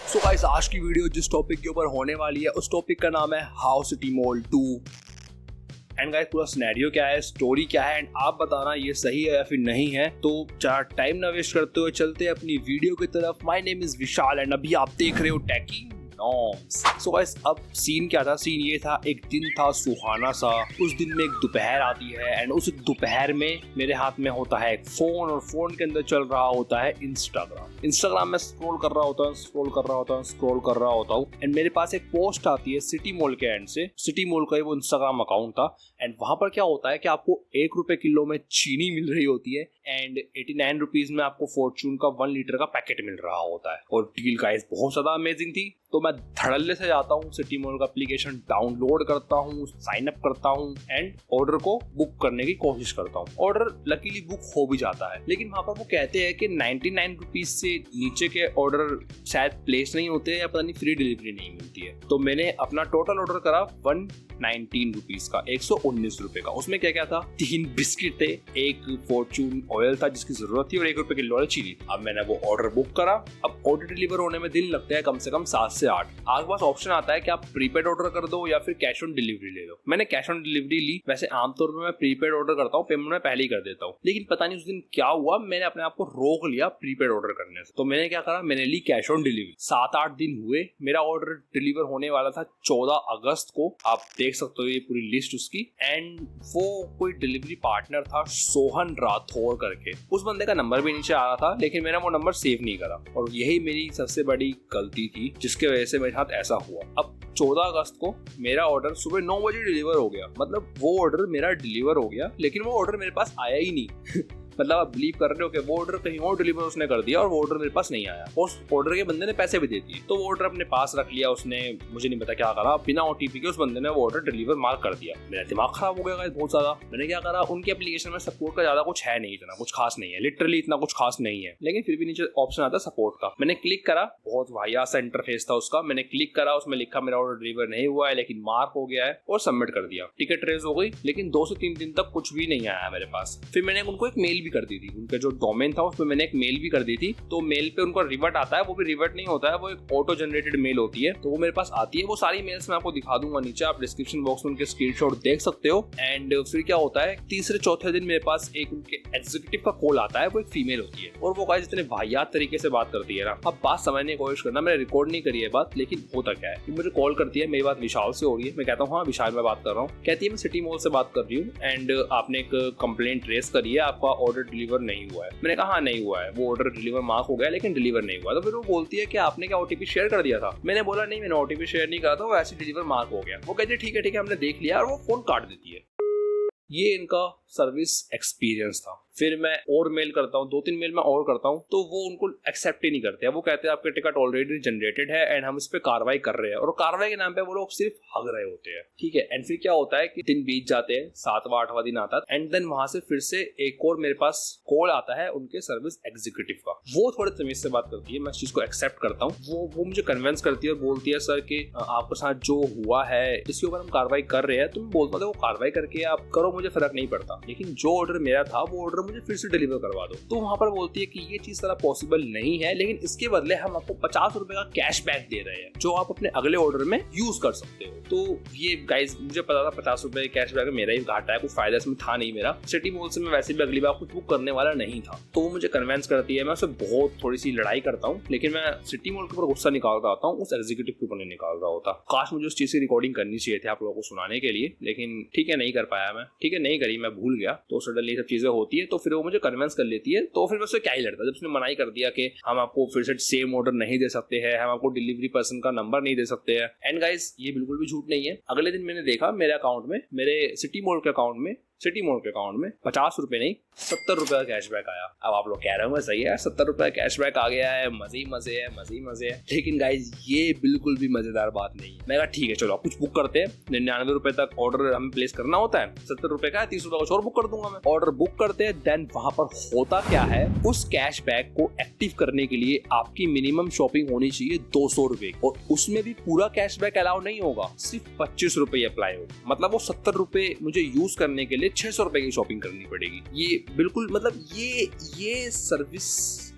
So guys, आज की video जिस टॉपिक के ऊपर होने वाली है उस टॉपिक का नाम है how city mall 2। And guys, पूरा सिनेरियो क्या है, स्टोरी क्या है, एंड आप बताना ये सही है या फिर नहीं है। तो चार टाइम ना वेस्ट करते हुए चलते हैं अपनी वीडियो की तरफ। My name is Vishal and अभी आप देख रहे हो टेकी नॉर्म्स। सो गाइस, अब सीन क्या था? सीन ये था, एक दिन था सुहाना सा। उस दिन में एक दोपहर आती है एंड उस दोपहर में मेरे हाथ में होता है एक फोन और फोन के अंदर चल रहा होता है इंस्टाग्राम में स्क्रॉल कर रहा होता हूँ एंड मेरे पास एक पोस्ट आती है सिटी मॉल के एंड से। सिटी मॉल का वो इंस्टाग्राम अकाउंट था एंड वहां पर क्या होता है कि आपको ₹1 किलो में चीनी मिल रही होती है एंड 89 रुपीज में आपको फॉर्चून का 1 लीटर का पैकेट मिल रहा होता है। और डील गाइस बहुत ज्यादा अमेजिंग थी। तो मैं धड़ल्ले से जाता हूँ, सिटी मॉल का एप्लीकेशन डाउनलोड करता हूँ, साइन अप करता हूँ एंड ऑर्डर को बुक करने की कोशिश करता हूँ। ऑर्डर लकीली बुक हो भी जाता है, लेकिन वहां पर वो कहते हैं कि 99 रुपीज से नीचे के ऑर्डर शायद प्लेस नहीं होते या पता नहीं फ्री डिलीवरी नहीं मिलती है। तो मैंने अपना टोटल ऑर्डर करा 119 रुपीज का, 119 रुपए का। उसमें क्या क्या था? 3 बिस्किट थे, एक फॉर्चून ऑयल था जिसकी जरूरत थी और ₹1 किलो वाली चीनी। अब मैंने वो ऑर्डर बुक करा। अब ऑर्डर डिलीवर होने में दिन लगता है कम से कम 7 से 8। आपके पास ऑप्शन आता है कि आप प्रीपेड ऑर्डर कर दो या फिर कैश ऑन डिलीवरी ले लो। मैंने कैश ऑन डिलीवरी ली। वैसे आमतौर पर मैं प्रीपेड ऑर्डर करता हूँ, पेमेंट मैं पहले ही कर देता हूँ, लेकिन पता नहीं उस दिन क्या हुआ, मैंने अपने आप को रोक लिया प्रीपेड ऑर्डर करने से। तो मैंने क्या करा, मैंने ली कैश ऑन डिलीवरी। 7-8 दिन हुए, मेरा ऑर्डर डिलीवर होने वाला था 14 अगस्त को। आप देख सकते हो ये पूरी लिस्ट उसकी। एंड वो कोई डिलीवरी पार्टनर था सोहन राठौर करके। उस बंदे का नंबर भी नीचे आ रहा था, लेकिन मैंने वो नंबर सेव नहीं करा और यही मेरी सबसे बड़ी गलती थी जिसके वजह से मेरे साथ ऐसा हुआ। अब 14 अगस्त को मेरा ऑर्डर सुबह 9 बजे डिलीवर हो गया। मतलब वो ऑर्डर मेरा डिलीवर हो गया, लेकिन वो ऑर्डर मेरे पास आया ही नहीं। मतलब आप बिलीव कर रहे हो कि वो ऑर्डर कहीं और डिलीवर उसने कर दिया और वो ऑर्डर मेरे पास नहीं आया। उस ऑर्डर के बंदे ने पैसे भी दे दिए, तो वो ऑर्डर अपने पास रख लिया उसने। मुझे नहीं पता क्या करा, बिना OTP के उस बंदे ने वो ऑर्डर डिलीवर मार्क कर दिया। मेरा दिमाग खराब हो गया बहुत ज्यादा। मैंने क्या करा, उनके एप्लीकेशन में सपोर्ट का ज्यादा कुछ है नहीं, इतना कुछ खास नहीं है, लिटरली इतना कुछ खास नहीं है, लेकिन फिर भी नीचे ऑप्शन आता है सपोर्ट का। मैंने क्लिक करा, बहुत वाहियात सा इंटरफेस था उसका। मैंने क्लिक करा, उसमें लिखा मेरा ऑर्डर डिलीवर नहीं हुआ है लेकिन मार्क हो गया है, और सबमिट कर दिया। टिकट रेज हो गई, लेकिन 2 से 3 दिन तक कुछ भी नहीं आया मेरे पास। फिर मैंने उनको एक मेल भी कर दी थी, उनके जो डोमेन था उसमें मैंने एक मेल भी कर दी थी। तो मेल पे उनको रिवर्ट आता है, वो भी रिवर्ट नहीं होता है, वो एक ऑटो जनरेटेड मेल होती है, तो वो मेरे पास आती है। वो सारी मेल्स मैं आपको दिखा दूंगा नीचे, आप डिस्क्रिप्शन बॉक्स में उनके स्क्रीनशॉट देख सकते हो। एंड फिर क्या होता है, तीसरे-चौथे दिन मेरे पास एक उनके एग्जीक्यूटिव का कॉल आता है। वो एक फीमेल होती है और वो गाइस इतने वाहियात तरीके से बात करती है ना, अब बात समझने की कोशिश करना। मैंने रिकॉर्ड नहीं करी है बात, लेकिन होता क्या है, मुझे कॉल करती है, मेरी बात विशाल से हो रही है। मैं कहता हूँ हाँ विशाल मैं बात कर रहा हूँ। कहती है मैं सिटी मॉल से बात कर रही हूँ एंड आपने एक कंप्लेंट रेस करी है, आपका ऑर्डर डिलीवर नहीं हुआ है। मैंने कहा हाँ नहीं हुआ है, वो ऑर्डर डिलीवर मार्क हो गया लेकिन डिलीवर नहीं हुआ। तो फिर वो बोलती है कि आपने क्या OTP शेयर कर दिया था? मैंने बोला नहीं, मैंने OTP शेयर नहीं करा था, वो ऐसे डिलीवर मार्क हो गया। वो कहती है ठीक है हमने देख लिया, और वो फोन काट देती है। ये इनका सर्विस एक्सपीरियंस था। फिर मैं और मेल करता हूँ, 2-3 मेल मैं और करता हूँ, तो वो उनको एक्सेप्ट ही नहीं करते हैं। वो कहते हैं आपके टिकट ऑलरेडी जनरेटेड है एंड हम इस पे कार्रवाई कर रहे हैं, और कार्रवाई के नाम पे वो लोग सिर्फ हग रहे होते हैं। ठीक है, एंड फिर क्या होता है कि दिन बीत जाते हैं, 7वां 8वां दिन आता है एंड देन वहां से फिर से एक और मेरे पास कॉल आता है उनके सर्विस एग्जीक्यूटिव का। वो थोड़े तमीज से बात करती है, मैं इस चीज को एक्सेप्ट करता हूँ। वो मुझे कन्विंस करती है और बोलती है सर कि आपके साथ जो हुआ है इसके ऊपर हम कार्रवाई कर रहे हैं। तो मैं बोलता था वो कार्रवाई करके आप करो, मुझे फर्क नहीं पड़ता, लेकिन जो ऑर्डर मेरा था वो ऑर्डर मुझे फिर से डिलीवर करवा दो। तो वहां पर बोलती है कि ये चीज तरह पॉसिबल नहीं है, लेकिन इसके बदले हम आपको ₹50 का कैशबैक दे रहे हैं जो आप अपने अगले ऑर्डर में यूज कर सकते हो। तो ये गाइस मुझे पता था ₹50 कैशबैक मेरा ही घाटा है, कुछ फायदा इसमें था नहीं मेरा। सिटी मॉल से मैं वैसे भी अगली बार कुछ बुक करने वाला नहीं था। तो वो मुझे कन्विंस करती है, मैं उससे बहुत थोड़ी सी लड़ाई करता हूँ, लेकिन मैं सिटी मॉल के ऊपर गुस्सा निकाल रहा होता हूँ, उस एग्जीक्यूटिव के ऊपर नहीं निकाल रहा होता। काश मुझे उस चीज की रिकॉर्डिंग करनी चाहिए थी आप लोगों को सुनाने के लिए, लेकिन ठीक है नहीं कर पाया मैं। ठीक है नहीं करी, मैं भूल गया। तो सडनली सब चीजें होती है, तो फिर वो मुझे कन्विंस कर लेती है। तो फिर मैं उससे क्या ही लड़ता, जब उसने मना ही कर दिया कि हम आपको फिर से सेम ऑर्डर नहीं दे सकते हैं, हम आपको डिलीवरी पर्सन का नंबर नहीं दे सकते हैं। एंड गाइस ये बिल्कुल भी झूठ नहीं है। अगले दिन मैंने देखा मेरे अकाउंट में, मेरे सिटी मॉल के अकाउंट में ₹50 नहीं ₹70 का कैशबैक आया। अब आप लोग कह रहे हो सही है, ₹70 कैशबैक आ गया है, मजे ही मजे है। लेकिन गाइस ये बिल्कुल भी मजेदार बात नहीं है। मैं कहा ठीक है चलो आप कुछ बुक करते हैं, ₹99 तक ऑर्डर हमें प्लेस करना होता है, ₹70 का है, ₹30 कुछ और बुक कर दूंगा मैं। ऑर्डर बुक करते हैं, देन वहां पर होता क्या है, उस कैशबैक को एक्टिव करने के लिए आपकी मिनिमम शॉपिंग होनी चाहिए ₹200, और उसमें भी पूरा कैशबैक अलाउ नहीं होगा, सिर्फ ₹25 अप्लाई होगा। मतलब वो ₹70 मुझे यूज करने के लिए लिए 600 रुपए की शॉपिंग करनी पड़ेगी। ये बिल्कुल मतलब ये सर्विस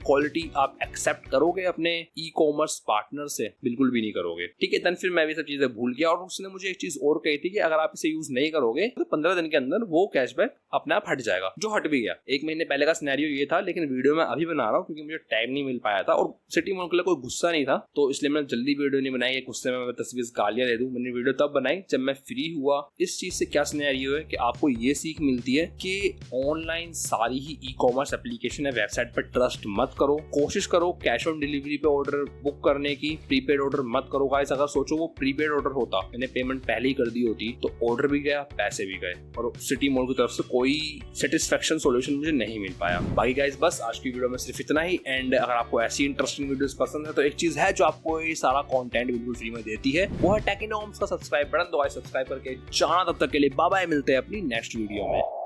क्वालिटी आप एक्सेप्ट करोगे अपने ई कॉमर्स पार्टनर से? बिल्कुल भी नहीं करोगे। ठीक है, तन फिर मैं भी सब चीजें भूल गया और उसने मुझे एक चीज और कही थी कि अगर आप इसे यूज नहीं करोगे तो 15 दिन के अंदर वो कैशबैक अपने आप हट जाएगा, जो हट भी गया। 1 महीने पहले का सिनेरियो ये था, लेकिन वीडियो मैं अभी बना रहा हूँ क्योंकि मुझे टाइम नहीं मिल पाया था और सिटी मॉल के लिए कोई गुस्सा नहीं था, तो इसलिए मैंने जल्दी वीडियो नहीं बनाई। गुस्से में मैं 10-20 गालियां दे दूं। मैंने वीडियो तब बनाई जब मैं फ्री हुआ। इस चीज से क्या सिनेरियो है कि आपको ये सीख मिलती है कि ऑनलाइन सारी ही ई कॉमर्स एप्लीकेशन है, वेबसाइट पर ट्रस्ट मत करो। कोशिश करो कैश ऑन डिलीवरी पे ऑर्डर बुक करने की, प्रीपेड ऑर्डर मत करो गाइस। अगर सोचो वो प्रीपेड ऑर्डर होता, मैंने पेमेंट पहले ही कर दी होती तो ऑर्डर भी गया, पैसे भी गए और सिटी मॉल की तरफ से कोई सेटिस्फेक्शन सॉल्यूशन मुझे नहीं मिल पाया। बाकी गाइस बस आज की वीडियो में सिर्फ इतना ही। एंड अगर आपको ऐसी इंटरेस्टिंग वीडियोस पसंद है तो एक चीज है जो आपको ये सारा कंटेंट बिल्कुल फ्री में देती है, वो है टेक्नोम्स का सब्सक्राइब बटन। तो गाइस सब्सक्राइब करके जाना। तब तक के लिए बाय बाय, मिलते हैं अपनी नेक्स्ट वीडियो में।